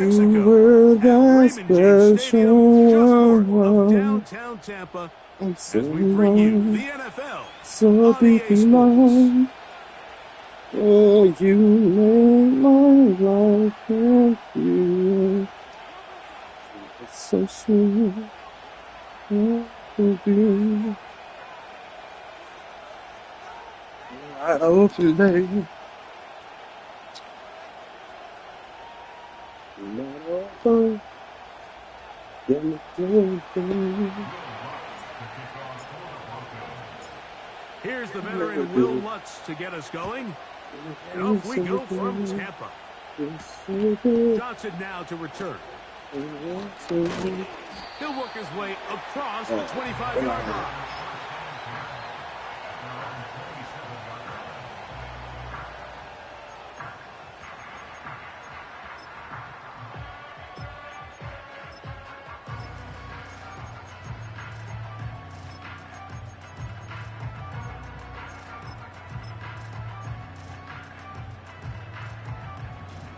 You were that special one. Downtown Tampa, I'm so as we bring you long, the NFL so on EA deeply Sports. long. Oh, you made my life happy. It's so sweet. To be out late. Here's the veteran Will Lutz to get us going. And off we go from Tampa. Johnson now to return. He'll work his way across the 25-yard line.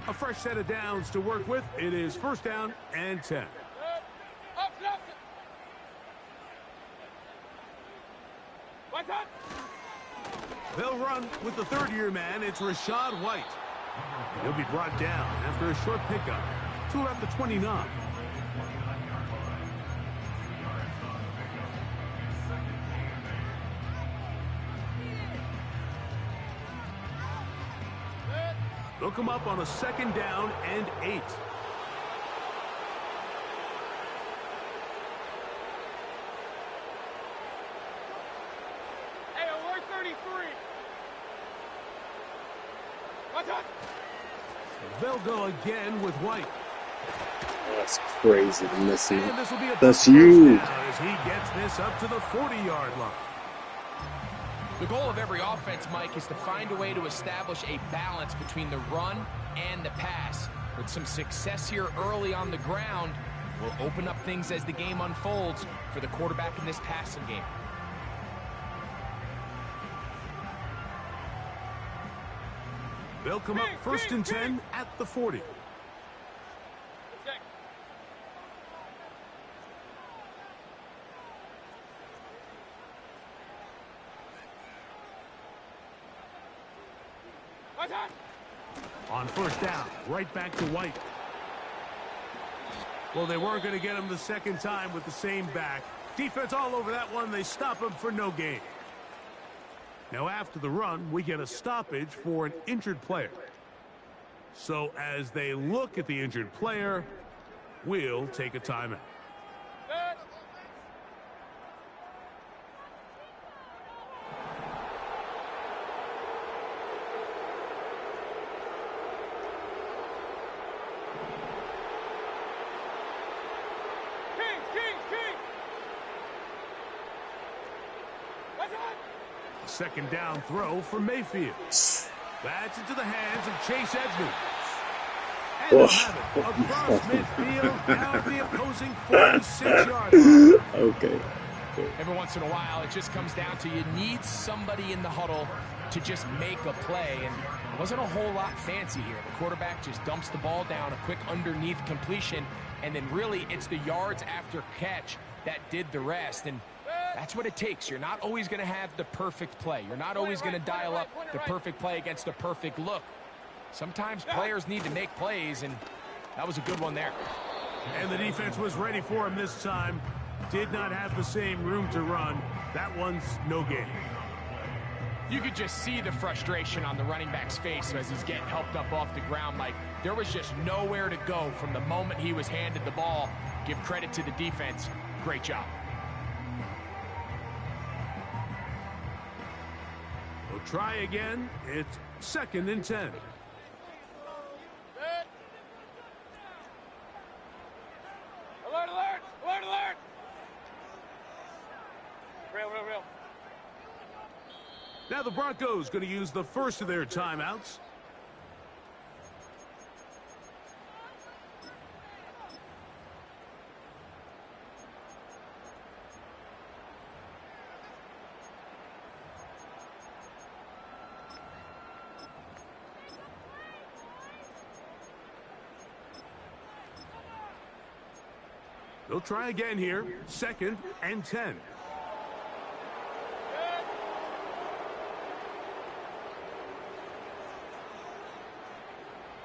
A fresh set of downs to work with. It is first down and 10. They'll run with the third-year man. It's Rachaad White. And he'll be brought down after a short pickup to about the 29. They'll come up on a second down and 8. Hey, alert 33. What's up? They'll go again with White. That's crazy to miss you. And this will be a That's huge. as he gets this up to the 40-yard line. The goal of every offense, Mike, is to find a way to establish a balance between the run and the pass. With some success here early on the ground, will open up things as the game unfolds for the quarterback in this passing game. They'll come up first and 10 at the 40. On first down, right back to White. Well, they weren't going to get him the second time with the same back. Defense all over that one. They stop him for no gain. Now, after the run, we get a stoppage for an injured player. So, as they look at the injured player, we'll take a timeout. Second down throw for Mayfield. That's into the hands of Chase Edmonds. And they'll have it across midfield down the opposing 46-yard line. Okay. Every once in a while, it just comes down to you need somebody in the huddle to just make a play. And it wasn't a whole lot fancy here. The quarterback just dumps the ball down, a quick underneath completion, and then really it's the yards after catch that did the rest. And that's what it takes. You're not always going to have the perfect play. You're not always going to dial up the perfect play against the perfect look. Sometimes players need to make plays, and that was a good one there. And the defense was ready for him this time. Did not have the same room to run. That one's no gain. You could just see the frustration on the running back's face as he's getting helped up off the ground. Like, there was just nowhere to go from the moment he was handed the ball. Give credit to the defense. Great job. We'll try again. It's second and 10. Alert, alert, alert, alert. Real. Now the Broncos going to use the first of their timeouts. They'll try again here. 2nd and 10.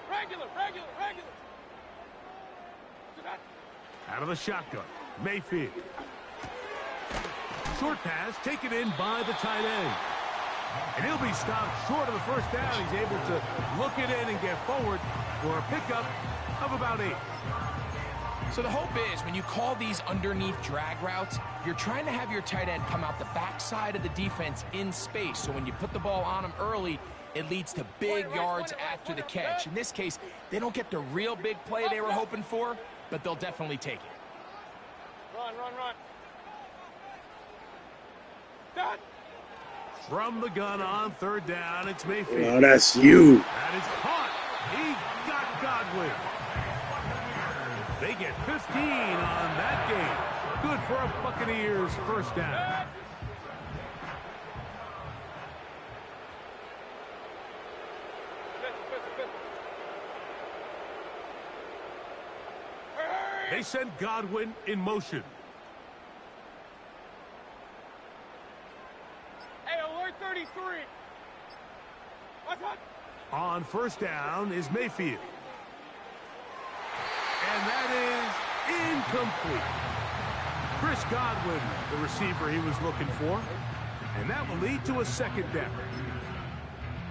Regular. Out of the shotgun, Mayfield. Short pass taken in by the tight end. And he'll be stopped short of the first down. He's able to look it in and get forward for a pickup of about 8. So the hope is when you call these underneath drag routes, you're trying to have your tight end come out the backside of the defense in space. So when you put the ball on him early, it leads to big yards after the catch. In this case, they don't get the real big play they were hoping for, but they'll definitely take it. Run. Done. From the gun on 3rd down, it's Mayfield. Oh, that's you. That is caught. He got Godwin. They get 15 on that game. Good for a Buccaneers first down. They send Godwin in motion. Hey, alert 33. What's up? On 1st down is Mayfield. And that is incomplete. Chris Godwin, the receiver he was looking for. And that will lead to a 2nd down.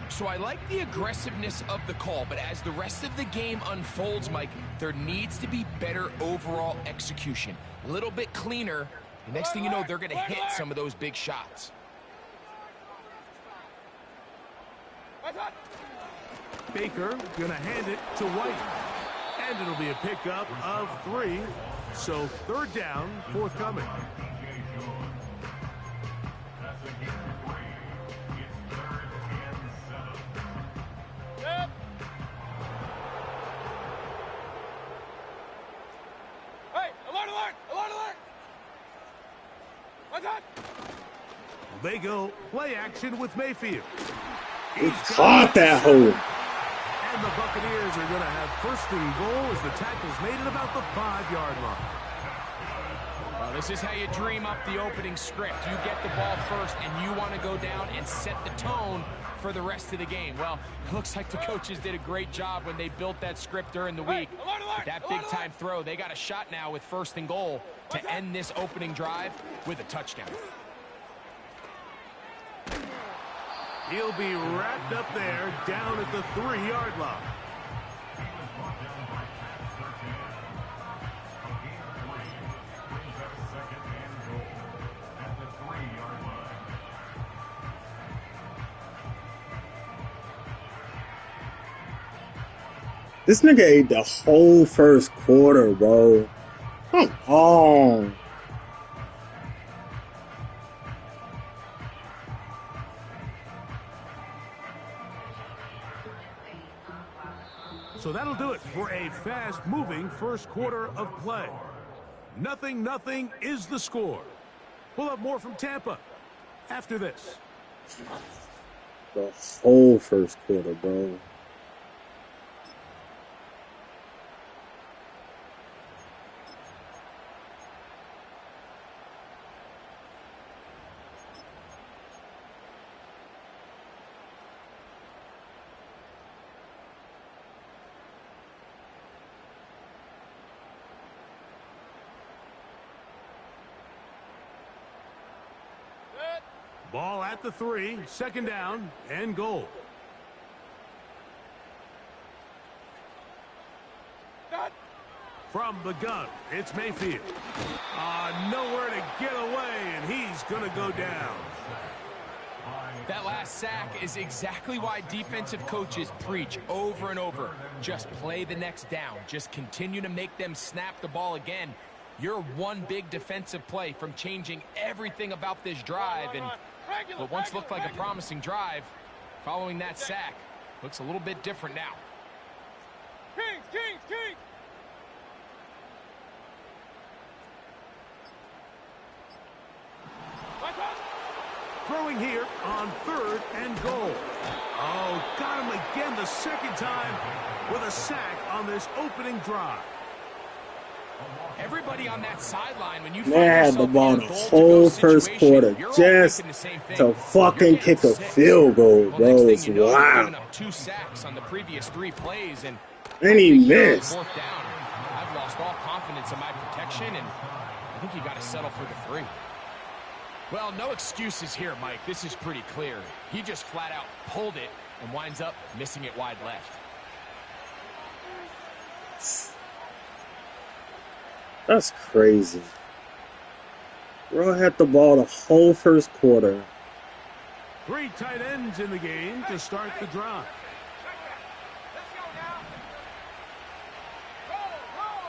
So I like the aggressiveness of the call, but as the rest of the game unfolds, Mike, there needs to be better overall execution. A little bit cleaner. The next thing you know, they're going to hit some of those big shots. What's up? Baker going to hand it to White. And it'll be a pickup of 3. So 3rd down, forthcoming. Yep. Hey, alert! What's up? They go play action with Mayfield. He caught that hole. And the Buccaneers are going to have 1st and goal as the tackle's made at about the 5-yard line. Well, this is how you dream up the opening script. You get the ball first, and you want to go down and set the tone for the rest of the game. Well, it looks like the coaches did a great job when they built that script during the week. But that big-time throw, they got a shot now with 1st and goal to end this opening drive with a touchdown. He'll be wrapped up there down at the 3-yard line. This nigga ate the whole 1st quarter, bro. Come on. So that'll do it for a fast-moving 1st quarter of play. 0-0 is the score. We'll have more from Tampa after this. The whole 1st quarter, bro. Ball at the 3, 2nd down, and goal. From the gun, it's Mayfield. Nowhere to get away, and he's going to go down. That last sack is exactly why defensive coaches preach over and over. Just play the next down. Just continue to make them snap the ball again. You're one big defensive play from changing everything about this drive. And what once looked like a promising drive, following that sack, looks a little bit different now. Kings! Throwing here on 3rd and goal. Oh, got him again the 2nd time with a sack on this opening drive. Everybody on that sideline, when you Man find had the yourself ball in the a whole goal-to-go first situation, quarter you're all just thinking the same thing. to You're fucking getting kick a 6. field goal, Well, next bro. thing It's you know, you've wild. given up 2 sacks on the previous 3 plays, and And I he think here on missed. 4th down, I've lost all confidence in my protection, and I think you got to settle for the 3. Well, no excuses here, Mike. This is pretty clear. He just flat out pulled it and winds up missing it wide left. That's crazy. Bro had the ball the whole first quarter. 3 tight ends in the game to start the drive. Let's go now. Roll, roll,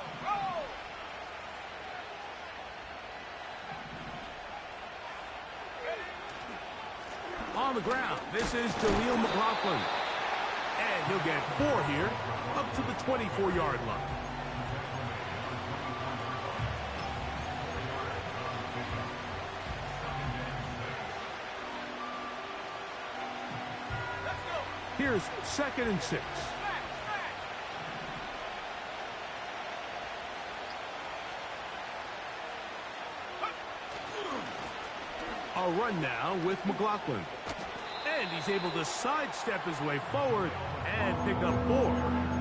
roll. On the ground, this is Jaleel McLaughlin. And he'll get 4 here, up to the 24-yard line. Here's 2nd and 6. A run now with McLaughlin. And he's able to sidestep his way forward and pick up 4.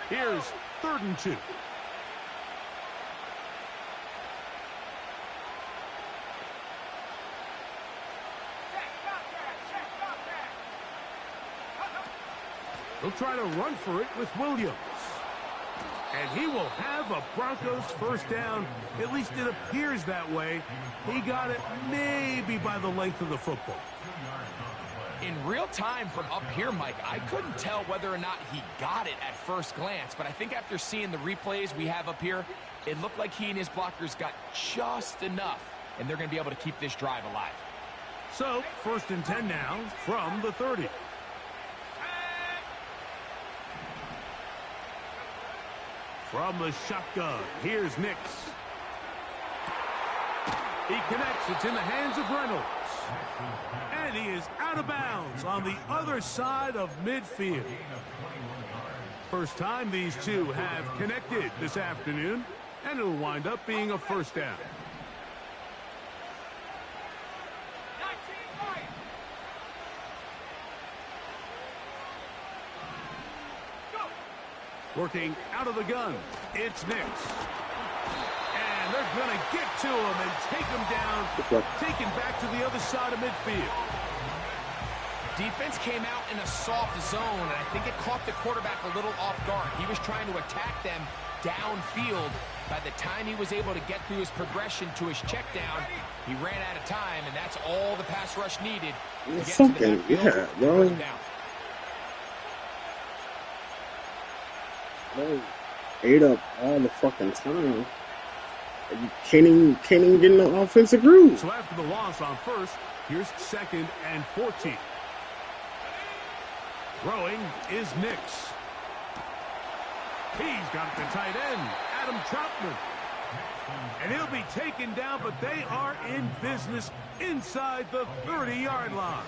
Here's 3rd and 2. He'll try to run for it with Williams. And he will have a Broncos 1st down. At least it appears that way. He got it maybe by the length of the football. In real time from up here, Mike, I couldn't tell whether or not he got it at first glance, but I think after seeing the replays we have up here, it looked like he and his blockers got just enough, and they're going to be able to keep this drive alive. So, 1st and 10 now from the 30. From the shotgun, here's Nix. He connects. It's in the hands of Reynolds. And he is out of bounds on the other side of midfield. First time these two have connected this afternoon, and it'll wind up being a 1st down. Working out of the gun, it's Nix. And they're going to get to him and take him down, taken back to the other side of midfield. Defense came out in a soft zone, and I think it caught the quarterback a little off guard. He was trying to attack them downfield. By the time he was able to get through his progression to his check down, he ran out of time, and that's all the pass rush needed to get to the backfield. Yeah, bro. Bro, ate up all the fucking time. You can't even get no offensive groove. So after the loss on 1st, here's 2nd and 14. Throwing is Nix. He's got the tight end, Adam Troutman. And he'll be taken down, but they are in business inside the 30-yard line.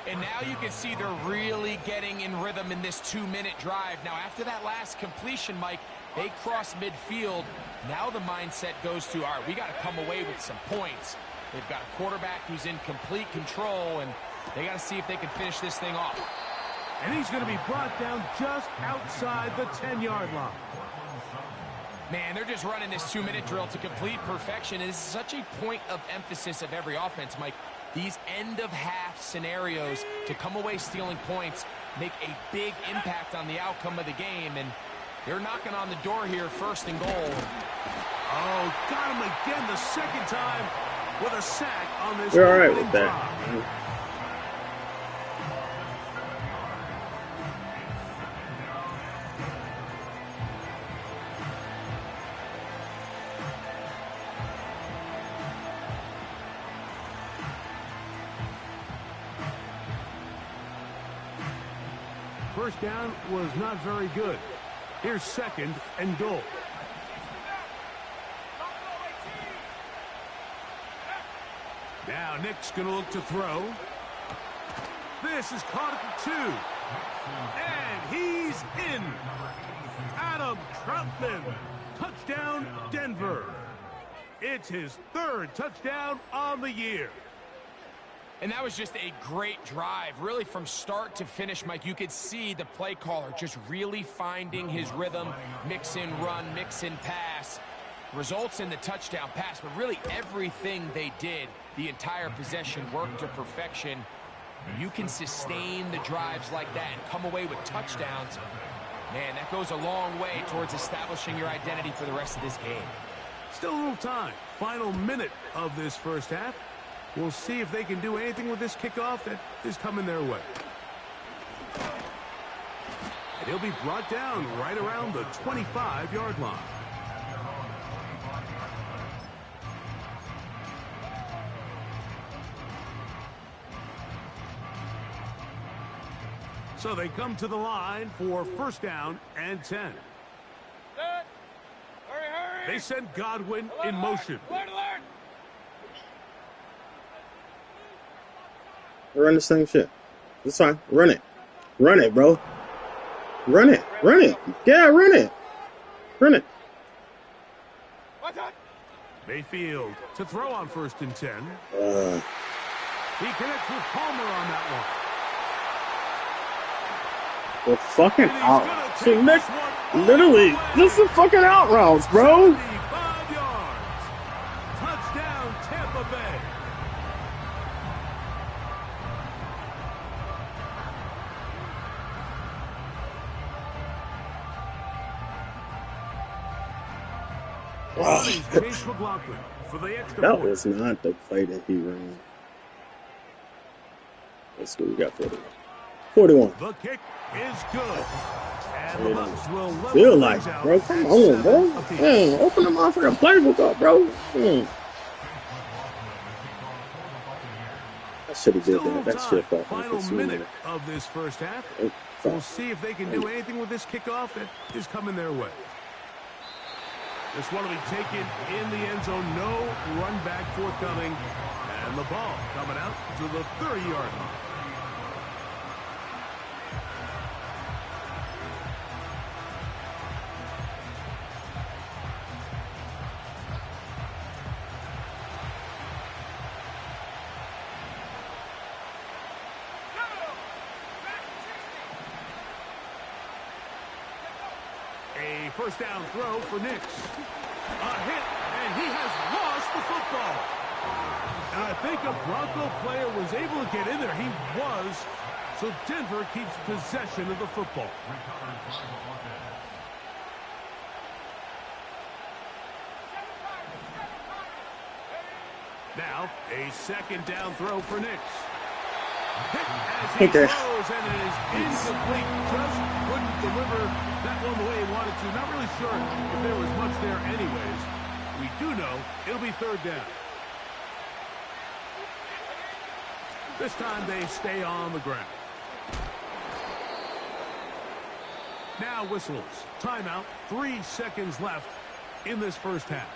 And now you can see they're really getting in rhythm in this 2-minute drive. Now, after that last completion, Mike, they cross midfield. Now the mindset goes to, all right, we got to come away with some points. They've got a quarterback who's in complete control, and they got to see if they can finish this thing off. And he's going to be brought down just outside the 10-yard line. Man, they're just running this 2-minute drill to complete perfection. It is such a point of emphasis of every offense, Mike. These end-of-half scenarios to come away stealing points make a big impact on the outcome of the game, and they're knocking on the door here, 1st and goal. Oh, got him again the 2nd time with a sack on this. We're all right with that. First down was not very good. Here's 2nd and goal. Now Nick's going to look to throw. This is caught at the 2. And he's in. Adam Troutman. Touchdown, Denver. It's his 3rd touchdown on the year. And that was just a great drive. Really, from start to finish, Mike, you could see the play caller just really finding his rhythm. Mix in run, mix in pass. Results in the touchdown pass, but really everything they did, the entire possession, worked to perfection. You can sustain the drives like that and come away with touchdowns. Man, that goes a long way towards establishing your identity for the rest of this game. Still a little time. Final minute of this first half. We'll see if they can do anything with this kickoff that is coming their way. And he'll be brought down right around the 25-yard line. So they come to the line for 1st down and 10. Hurry, hurry. They send Godwin in motion. Alert. Run the same shit. It's fine. Run it. Run it, bro. Run it. Run it. Yeah, run it. Run it. Mayfield to throw on 1st and 10. He connects with Palmer on that one. We're fucking out. See, Nick, literally, this is fucking out routes, bro. 75 yards. Touchdown, Tampa Bay. Chase McLaughlin for the extra That point. was not the play that he ran. Let's go. We got 41. 41. The kick is good. And the Bucs will level Feel like, things out bro. at Come on, bro. 7 apiece. Man, open the motherfucking playbook up, bro. I should have did Still a that. little That time. shit felt Final like minute of this first half. We'll see if they can do anything with this kickoff that is coming their way. This one will be taken in the end zone. No run back forthcoming. And the ball coming out to the 30-yard line. A 1st down throw for Nix. A hit, and he has lost the football. And I think a Bronco player was able to get in there. He was. So Denver keeps possession of the football. Now, a 2nd down throw for Nix. Hit as he throws, and it is incomplete. Just couldn't deliver that one the way he wanted to. Not really sure if there was much there anyways. We do know it'll be 3rd down. This time they stay on the ground. Now whistles. Timeout. 3 seconds left in this first half.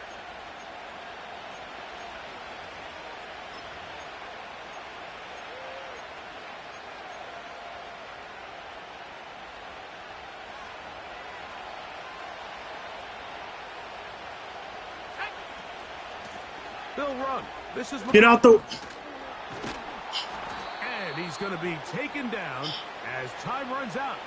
They'll run. This is Get out the... And he's going to be taken down as time runs out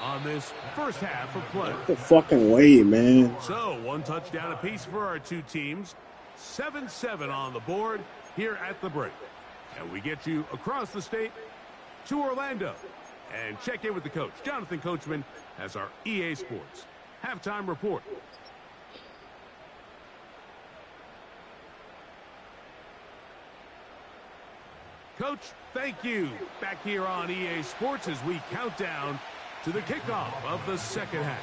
on this first half of play. The fucking way, man. So, 1 touchdown apiece for our 2 teams. 7-7 on the board here at the break. And we get you across the state to Orlando. And check in with the coach, Jonathan Coachman, as our EA Sports halftime report. Coach, thank you. Back here on EA Sports as we count down to the kickoff of the second half.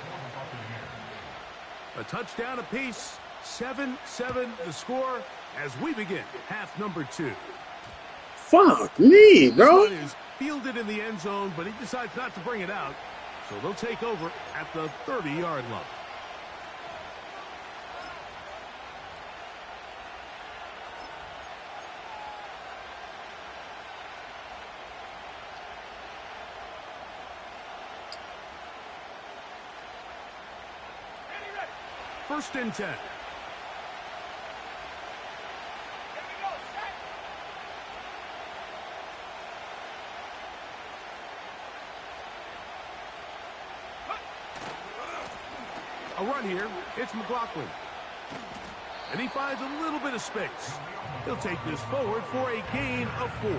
A touchdown apiece, 7-7 the score as we begin half number 2. Fuck me, bro. This one is fielded in the end zone, but he decides not to bring it out. So they'll take over at the 30-yard line. first and 10. Here we go, set. A run here. It's McLaughlin. And he finds a little bit of space. He'll take this forward for a gain of 4.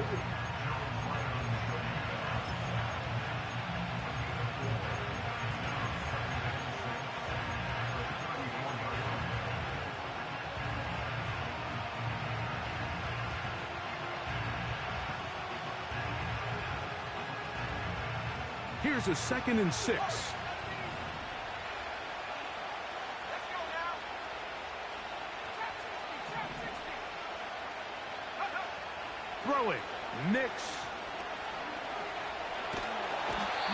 Here's a 2nd and 6. Let's go now. Trap 60. Throwing. Nix.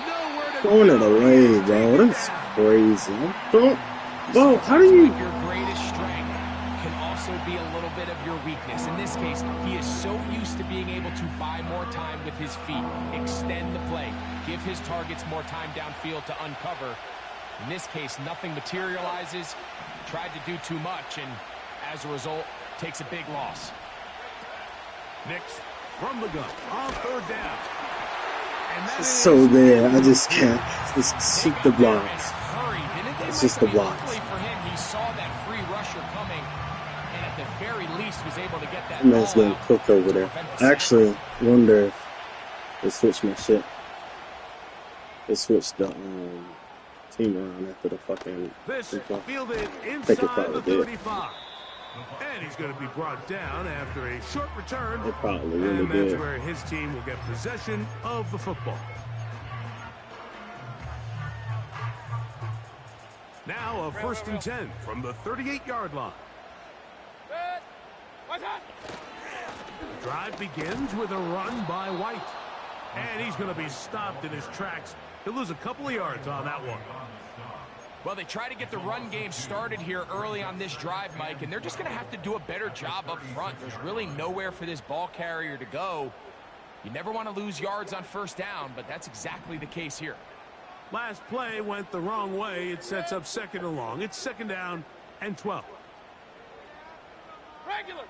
Nowhere to Throwing it go. away, bro. That's crazy. Bro, how do you... Your greatest strength can also be a little bit of your weakness. In this case, he is so used to being able to buy more time with his feet, extend the play, give his targets more time downfield to uncover. In this case, nothing materializes, tried to do too much, and as a result, takes a big loss. Nix from the gun on 3rd down. And that It's is so there. I just can't. Just shoot the blocks. Hurry, didn't they? It's just the blocks. Luckily for him, he saw that free rusher coming, and at the very least was able to get that That man's ball getting out cooked over to there. prevent the I sack. actually wonder if they switched my shit. They switched the team around after the fucking... this fielded Think it inside probably the did. 35. And he's going to be brought down after a short return. They probably really And that's did. where his team will get possession of the football. Now a 1st and 10 from the 38-yard line. Good. What's up? Drive begins with a run by White. And he's going to be stopped in his tracks. He'll lose a couple of yards on that one. Well, they try to get the run game started here early on this drive, Mike, and they're just going to have to do a better job up front. There's really nowhere for this ball carrier to go. You never want to lose yards on 1st down, but that's exactly the case here. Last play went the wrong way. It sets up 2nd and long. It's 2nd down and 12. Regular.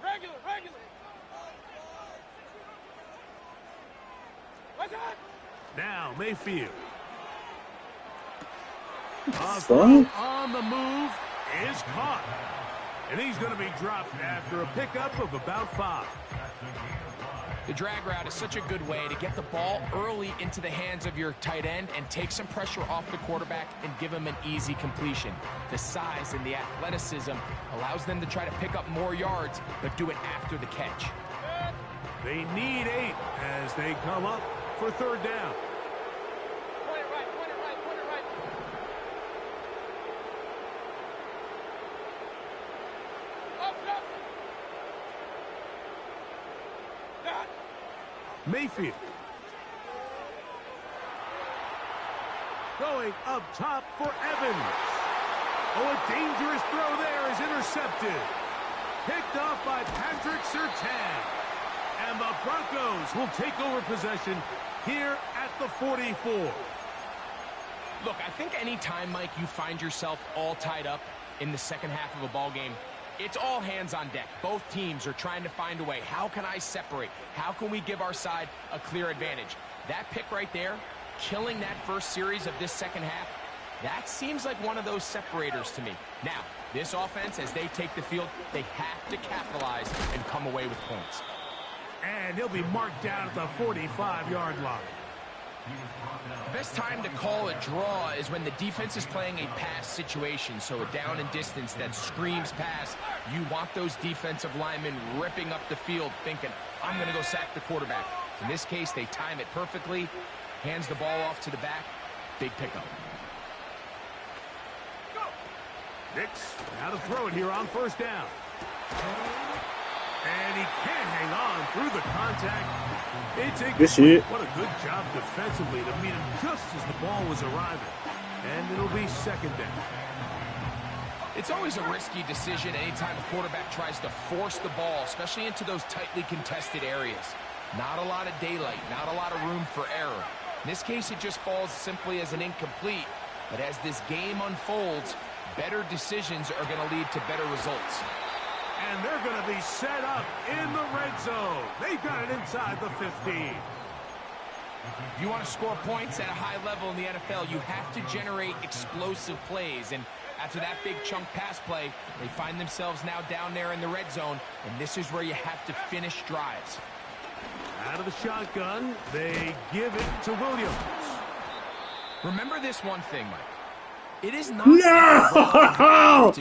What's up? Now Mayfield. Son? On the move is caught. And he's going to be dropped after a pickup of about 5. The drag route is such a good way to get the ball early into the hands of your tight end and take some pressure off the quarterback and give him an easy completion. The size and the athleticism allows them to try to pick up more yards, but do it after the catch. They need 8 as they come up for 3rd down. Point it right. Up. That. Mayfield. Going up top for Evans. Oh, a dangerous throw there is intercepted. Picked off by Patrick Surtain. And the Broncos will take over possession here at the 44. Look, I think any time, Mike, you find yourself all tied up in the second half of a ball game, it's all hands on deck. Both teams are trying to find a way. How can I separate? How can we give our side a clear advantage? That pick right there, killing that first series of this second half, that seems like one of those separators to me. Now, this offense, as they take the field, they have to capitalize and come away with points. And he'll be marked down at the 45-yard line. The best time to call a draw is when the defense is playing a pass situation, so a down and distance that screams pass. You want those defensive linemen ripping up the field thinking, I'm going to go sack the quarterback. In this case, they time it perfectly, hands the ball off to the back, big pickup. Nix, now to throw it here on 1st down. And he can't hang on through the contact. It's Good shit. What a good job defensively to meet him just as the ball was arriving. And it'll be 2nd down. It's always a risky decision anytime a quarterback tries to force the ball, especially into those tightly contested areas. Not a lot of daylight, not a lot of room for error. In this case, it just falls simply as an incomplete. But as this game unfolds, better decisions are going to lead to better results. And they're going to be set up in the red zone. They've got it inside the 15. If you want to score points at a high level in the NFL, you have to generate explosive plays. And after that big chunk pass play, they find themselves now down there in the red zone, and this is where you have to finish drives. Out of the shotgun, they give it to Williams. Remember this one thing, Mike. It is not No!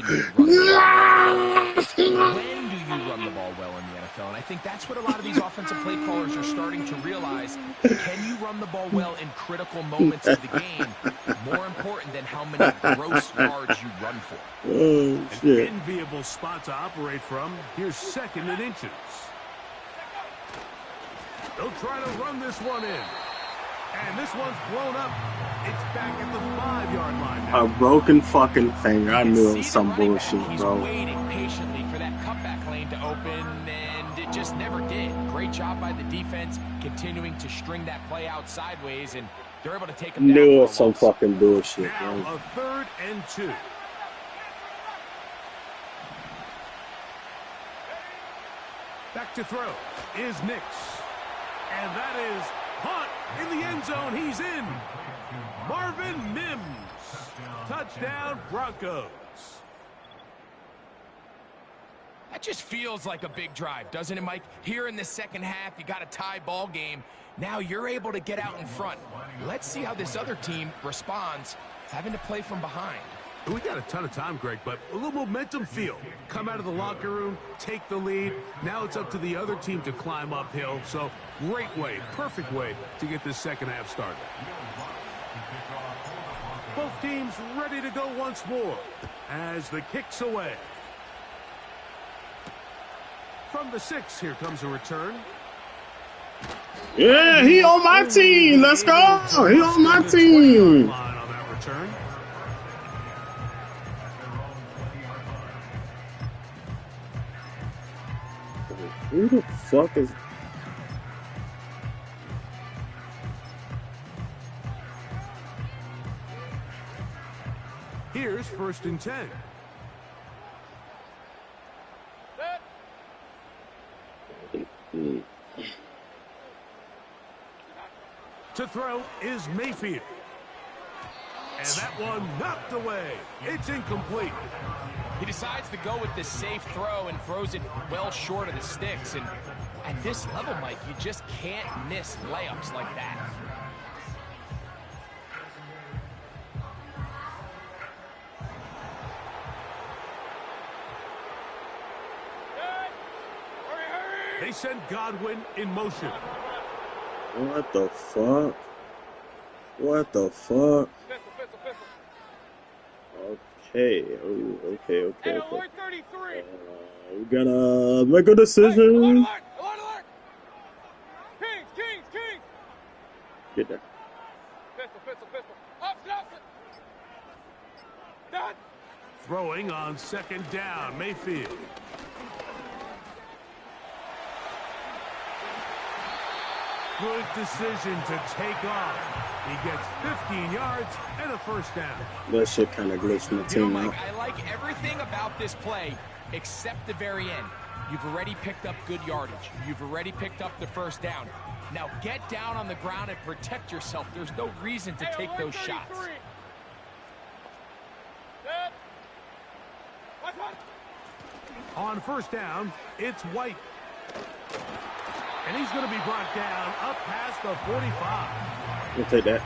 It's when do you run the ball well in the NFL? And I think that's what a lot of these offensive play callers are starting to realize. Can you run the ball well in critical moments of the game? More important than how many gross yards you run for. Oh, shit. An enviable spot to operate from. Here's 2nd and inches. They'll try to run this one in. And this one's blown up. It's back at the 5-yard line now. A broken fucking finger. I knew it was some bullshit, He's bro. waiting patiently for that cutback lane to open, and it just never did. Great job by the defense, continuing to string that play out sideways, and they're able to take him down. Knew it for was a some loss. fucking bullshit, Now bro. a 3rd and 2. Back to throw is Nix. And that is Hunt in the end zone. He's in. Marvin Mims. Touchdown, Broncos. That just feels like a big drive, doesn't it, Mike? Here in the second half, you got a tie ball game. Now you're able to get out in front. Let's see how this other team responds, having to play from behind. We got a ton of time, Greg, but a little momentum feel. Come out of the locker room, take the lead. Now it's up to the other team to climb uphill. So great way, perfect way to get this second half started. Both teams ready to go once more as the kick's away. From the 6, here comes a return. Yeah, he on my team. Let's go. He on my team. Line on that return. Who the fuck is... Here's 1st and 10. Set. To throw is Mayfield. And that one knocked away. It's incomplete. He decides to go with the safe throw and throws it well short of the sticks. And at this level, Mike, you just can't miss layups like that. Set. Hurry, hurry. They send Godwin in motion. What the fuck? What the fuck? Pistol, pistol, pistol. Okay. Oh, okay, okay, Hey, okay. alert 33. We gotta make a Hey, decision. alert, alert, alert, alert. Kings, Kings, Kings. Get that. Pistol, pistol, pistol. Opposite, opposite. Done. Throwing on 2nd down, Mayfield. Good decision to take off. He gets 15 yards and a 1st down. That shit kind of glitched my You know, team Mike, out. I like everything about this play except the very end. You've already picked up good yardage. You've already picked up the 1st down. Now get down on the ground and protect yourself. There's no reason to Hey, take alert those 33. shots. Set. Watch, watch. On 1st down, it's White. And he's going to be brought down up past the 45. We'll take that.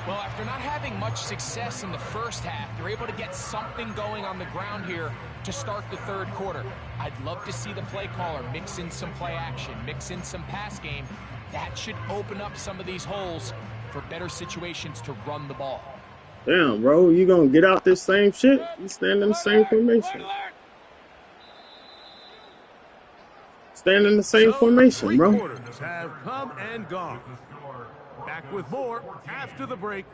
Well, after not having much success in the first half, they're able to get something going on the ground here to start the 3rd quarter. I'd love to see the play caller mix in some play action, mix in some pass game. That should open up some of these holes for better situations to run the ball. Damn, bro, you gonna get out this same shit? You stand in the same formation. Alert, alert. Stand in the same formation, 3 bro. quarters have come and gone. Back with more after the break.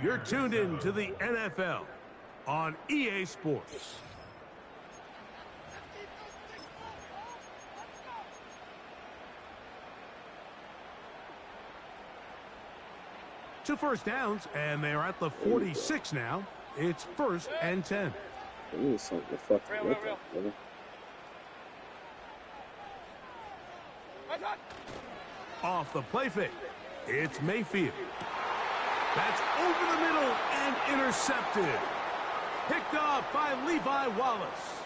You're tuned in to the NFL on EA Sports. To 1st downs, and they're at the 46 now. It's 1st and 10. I need something to fucking look at, brother. Off the play fake, it's Mayfield. That's over the middle and intercepted. Picked off by Levi Wallace.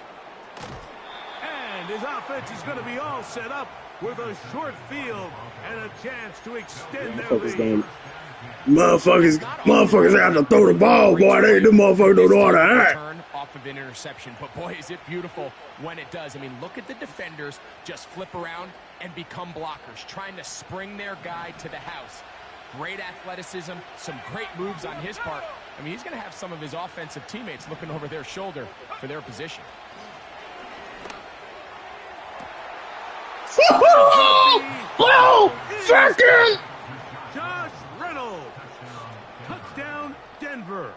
And his offense is going to be all set up with a short field and a chance to extend their lead. Motherfuckers have to throw the ball, boy. They the motherfuckers don't know how to act. Turn off of an interception, but boy, is it beautiful when it does. I mean, look at the defenders just flip around and become blockers, trying to spring their guy to the house. Great athleticism, some great moves on his part. I mean, he's going to have some of his offensive teammates looking over their shoulder for their position. Second! Josh Reynolds. Touchdown, Denver.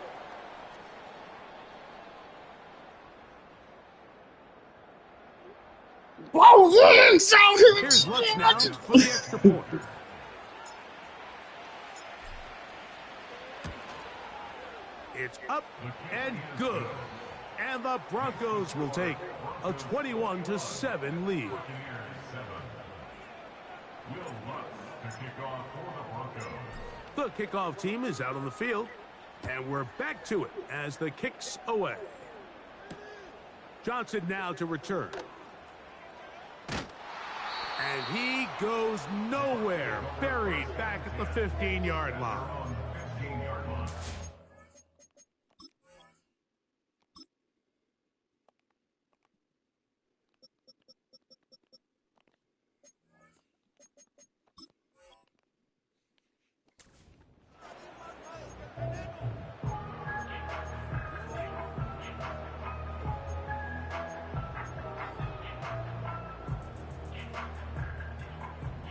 Here's Lutz now for the extra point. It's up and good. And the Broncos will take a 21-7 lead. The kickoff team is out on the field, and we're back to it as the kick's away. Johnson now to return. And he goes nowhere, buried back at the 15-yard line.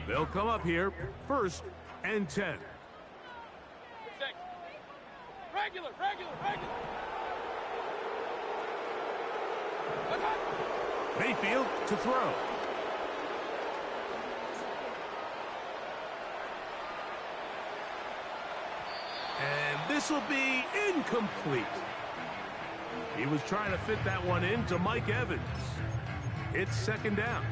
They'll come up here, 1st and 10. Regular. Mayfield to throw. And this will be incomplete. He was trying to fit that one into Mike Evans. It's 2nd down.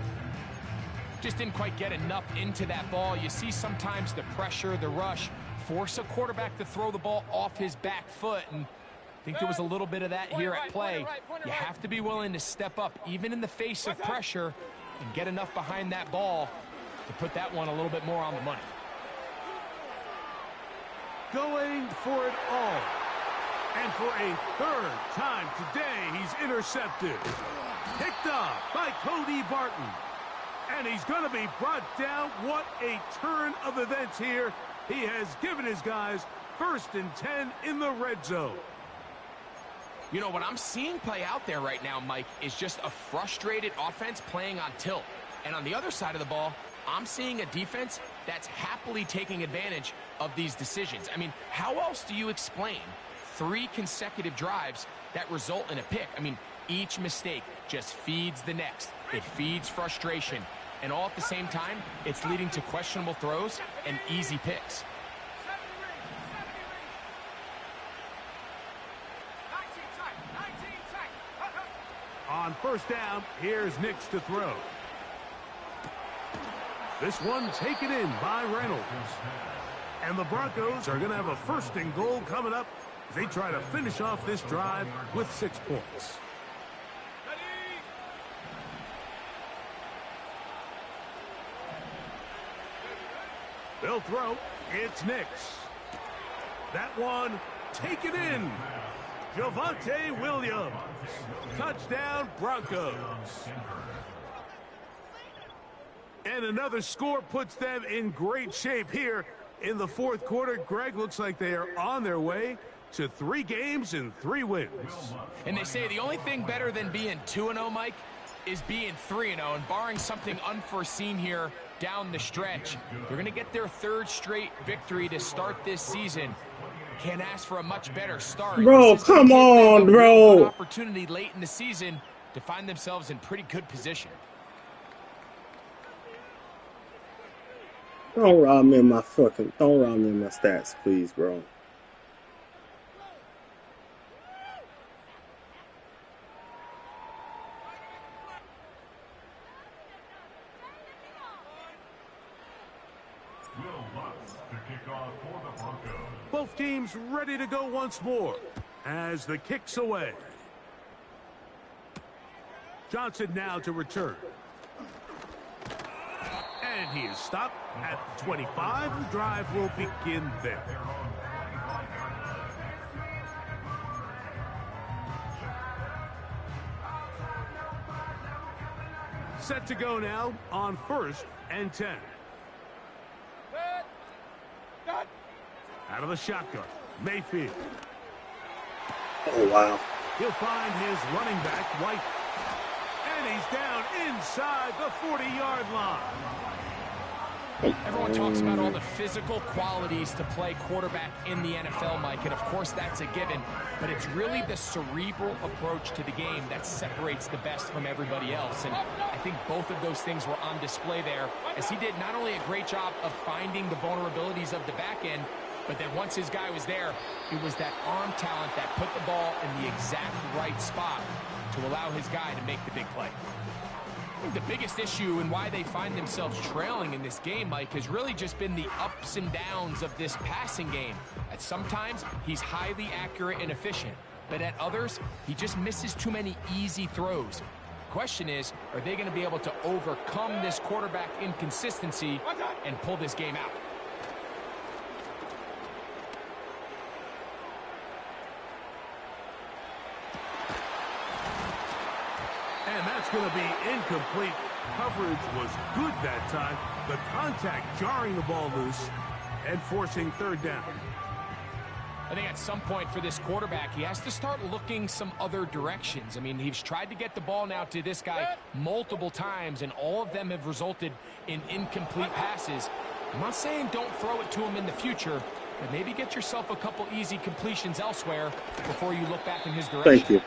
Just didn't quite get enough into that ball. You see sometimes the pressure, the rush, force a quarterback to throw the ball off his back foot. And I think there was a little bit of that here at play. You have to be willing to step up, even in the face of pressure, and get enough behind that ball to put that one a little bit more on the money. Going for it all. And for a 3rd time today, he's intercepted. Picked off by Cody Barton. And he's going to be brought down. What a turn of events here. He has given his guys 1st and 10 in the red zone. You know, what I'm seeing play out there right now, Mike, is just a frustrated offense playing on tilt. And on the other side of the ball, I'm seeing a defense that's happily taking advantage of these decisions. I mean, how else do you explain 3 consecutive drives that result in a pick? I mean, each mistake just feeds the next. It feeds frustration. And all at the same time, it's leading to questionable throws and easy picks. On 1st down, here's Nix to throw. This one taken in by Reynolds. And the Broncos are going to have a 1st and goal coming up as they try to finish off this drive with 6 points. They'll throw. It's Nix. That one taken in. Javonte Williams. Touchdown, Broncos. And another score puts them in great shape here in the 4th quarter. Greg, looks like they are on their way to 3 games and 3 wins. And they say the only thing better than being 2-0, Mike, is being 3-0. And barring something unforeseen here down the stretch, they're going to get their 3rd straight victory to start this season. Can't ask for a much better start. Bro, come on, bro. Opportunity late in the season to find themselves in pretty good position. Don't rob me in my stats, please, bro. Both teams ready to go once more as the kick's away. Johnson now to return. And he is stopped at the 25. The drive will begin there. Set to go now on 1st and 10. Out of the shotgun, Mayfield. Oh, wow. He'll find his running back, White. And he's down inside the 40-yard line. Everyone talks about all the physical qualities to play quarterback in the NFL, Mike, and of course that's a given, but it's really the cerebral approach to the game that separates the best from everybody else, and I think both of those things were on display there, as he did not only a great job of finding the vulnerabilities of the back end, but then once his guy was there, it was that arm talent that put the ball in the exact right spot to allow his guy to make the big play. I think the biggest issue and why they find themselves trailing in this game, Mike, has really just been the ups and downs of this passing game. At sometimes, he's highly accurate and efficient, but at others, he just misses too many easy throws. The question is, are they going to be able to overcome this quarterback inconsistency and pull this game out? And that's going to be incomplete. Coverage was good that time. The contact jarring the ball loose and forcing 3rd down. I think at some point for this quarterback, he has to start looking some other directions. I mean, he's tried to get the ball now to this guy multiple times, and all of them have resulted in incomplete passes. I'm not saying don't throw it to him in the future, but maybe get yourself a couple easy completions elsewhere before you look back in his direction. Thank you.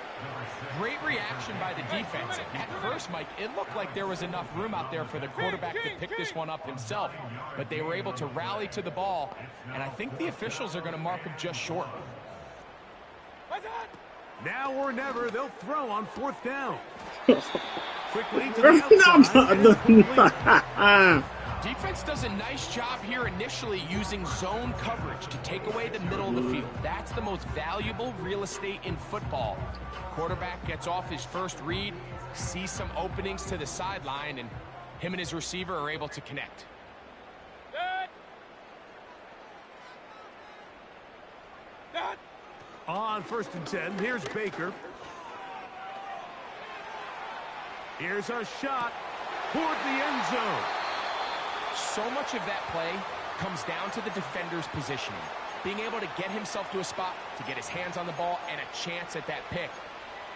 Great reaction by the defense. At first, Mike, it looked like there was enough room out there for the quarterback to pick this one up himself, but they were able to rally to the ball, and I think the officials are going to mark him just short. Now or never, they'll throw on 4th down. Quickly to the outside. Defense does a nice job here initially using zone coverage to take away the middle of the field. That's the most valuable real estate in football. Quarterback gets off his first read, sees some openings to the sideline, and him and his receiver are able to connect. On 1st and 10, here's Baker. Here's a shot toward the end zone. So much of that play comes down to the defender's positioning. Being able to get himself to a spot, to get his hands on the ball, and a chance at that pick.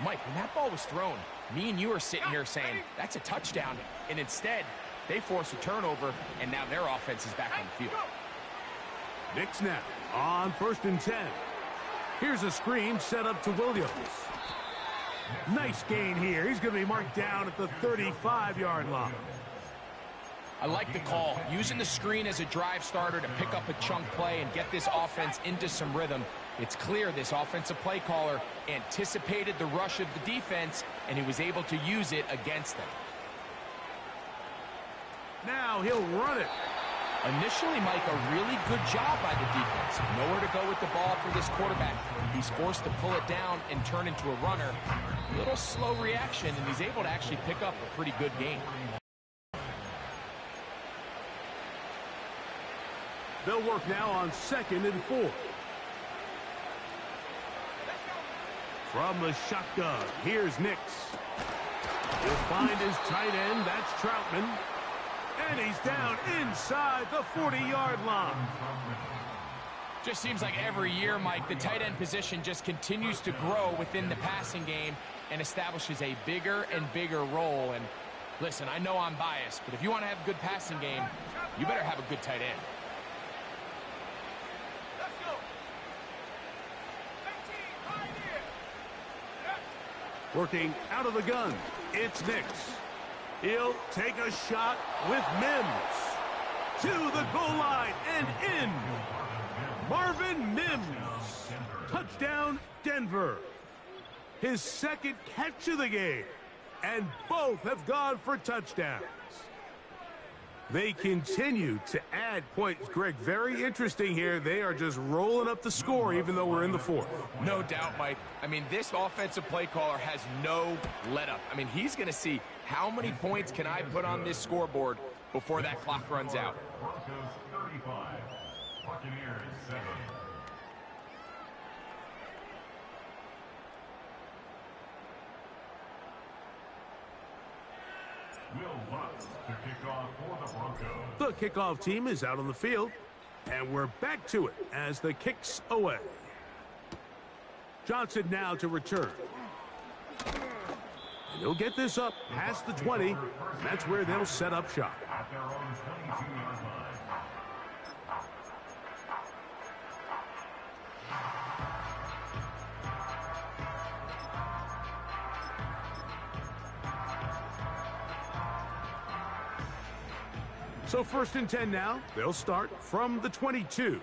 Mike, when that ball was thrown, me and you are sitting here saying, that's a touchdown. And instead, they force a turnover, and now their offense is back on the field. Big snap on 1st and 10. Here's a screen set up to Williams. Nice gain here. He's going to be marked down at the 35-yard line. I like the call. Using the screen as a drive starter to pick up a chunk play and get this offense into some rhythm. It's clear this offensive play caller anticipated the rush of the defense, and he was able to use it against them. Now he'll run it. Initially, Mike, a really good job by the defense. Nowhere to go with the ball for this quarterback. He's forced to pull it down and turn into a runner. A little slow reaction, and he's able to actually pick up a pretty good game. They'll work now on 2nd and 4. From the shotgun, here's Nix. He'll find his tight end, that's Troutman. And he's down inside the 40-yard line. Just seems like every year, Mike, the tight end position just continues to grow within the passing game and establishes a bigger and bigger role. And listen, I know I'm biased, but if you want to have a good passing game, you better have a good tight end. Working out of the gun, it's Nix. He'll take a shot with Mims. To the goal line and in. Marvin Mims. Touchdown, Denver. His 2nd catch of the game. And both have gone for touchdowns. They continue to add points. Greg, very interesting here. They are just rolling up the score even though we're in the fourth. No doubt, Mike. I mean, this offensive play caller has no let-up. I mean, he's going to see how many points can I put on this scoreboard before that clock runs out. Broncos 35, Buccaneers 7. Will Lutz to kick off for the Broncos. The kickoff team is out on the field, and we're back to it as the kick's away. Johnson now to return. And he'll get this up past the 20, and that's where they'll set up shop. At their own 22-yard line. So 1st and 10 now. They'll start from the 22.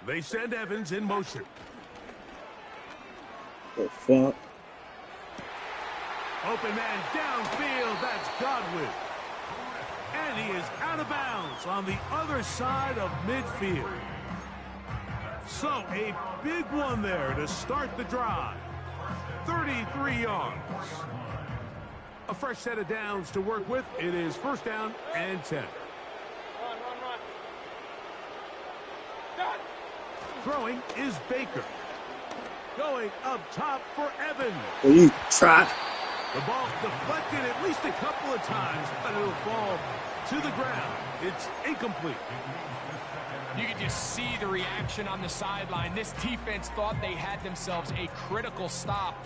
They send Evans in motion. The fuck? Open man downfield. That's Godwin. And he is out of bounds on the other side of midfield. So a big one there to start the drive. 33 yards. A fresh set of downs to work with. It is 1st down and 10. Run. Done. Throwing is Baker. Going up top for Evans. Will you try? The ball deflected at least a couple of times, but it'll fall to the ground. It's incomplete. You can just see the reaction on the sideline. This defense thought they had themselves a critical stop.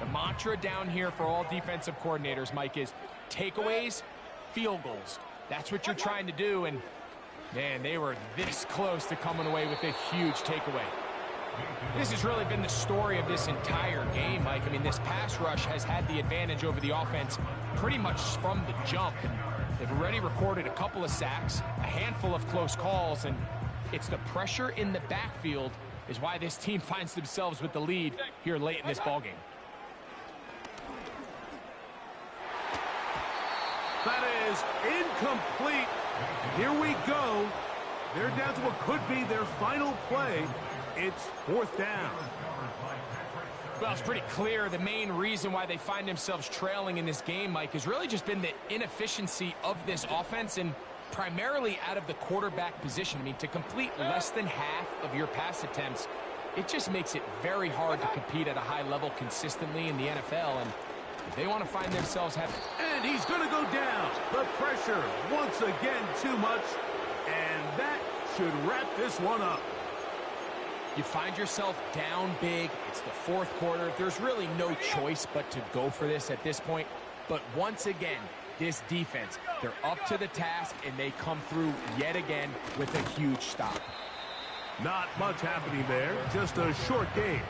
The mantra down here for all defensive coordinators, Mike, is takeaways, field goals. That's what you're trying to do, and, man, they were this close to coming away with a huge takeaway. This has really been the story of this entire game, Mike. I mean, this pass rush has had the advantage over the offense pretty much from the jump. And they've already recorded a couple of sacks, a handful of close calls, and it's the pressure in the backfield is why this team finds themselves with the lead here late in this ballgame. That is incomplete. Here we go. They're down to what could be their final play. It's 4th down. Well, it's pretty clear the main reason why they find themselves trailing in this game, Mike, has really just been the inefficiency of this offense and primarily out of the quarterback position. I mean, to complete less than half of your pass attempts, it just makes it very hard to compete at a high level consistently in the NFL. And if they want to find themselves having... And he's going to go down. The pressure, once again, too much. And that should wrap this one up. You find yourself down big. It's the 4th quarter. There's really no choice but to go for this at this point. But once again, this defense, they're up to the task, and they come through yet again with a huge stop. Not much happening there. Just a short game.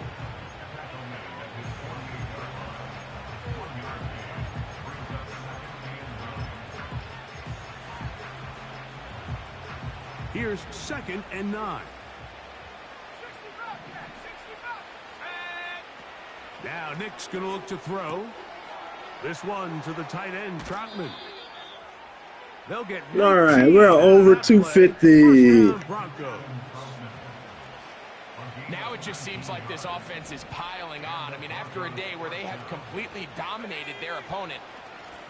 Here's 2nd and 9. Now Nick's going to look to throw. This one to the tight end, Trotman. They'll get... All right, we're over 250. Now it just seems like this offense is piling on. I mean, after a day where they have completely dominated their opponent,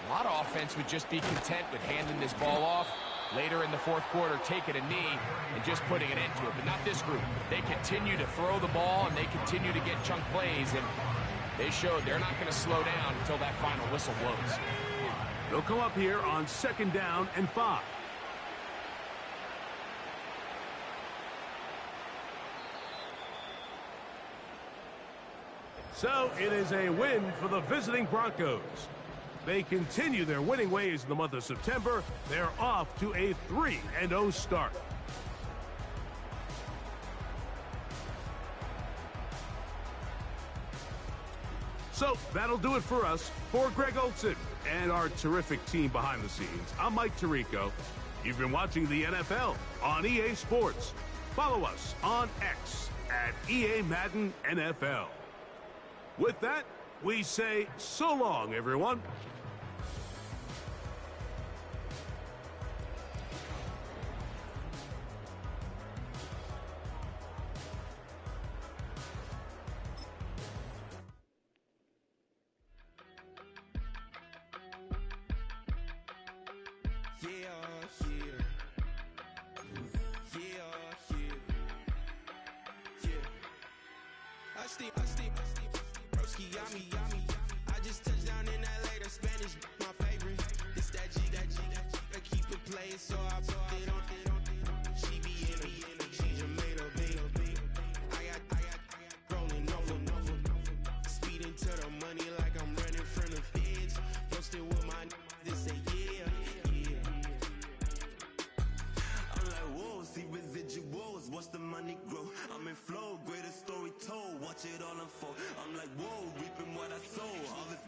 a lot of offense would just be content with handing this ball off. Later in the 4th quarter, taking a knee and just putting an end to it. But not this group. They continue to throw the ball, and they continue to get chunk plays, and they showed they're not going to slow down until that final whistle blows. They'll come up here on 2nd down and 5. So it is a win for the visiting Broncos. They continue their winning ways in the month of September. They're off to a 3-0 start. So that'll do it for us. For Greg Olson and our terrific team behind the scenes, I'm Mike Tirico. You've been watching the NFL on EA Sports. Follow us on X at EA Madden NFL. With that, we say so long, everyone. Yeah, yeah. Yeah, yeah. Yeah. I steam, broski, yummy. I just touched down in LA, the Spanish, my favorite. It's that G. I keep it playing, so I put it on. She be in it, she just made a big. I got rolling over. Speeding to the money like I'm running from the feds. Posted with my they say yeah. I'm like, whoa, see residuals, watch the money grow. I'm in flow, greatest story told, watch it all unfold. I'm like, whoa, reaping what I sow. All this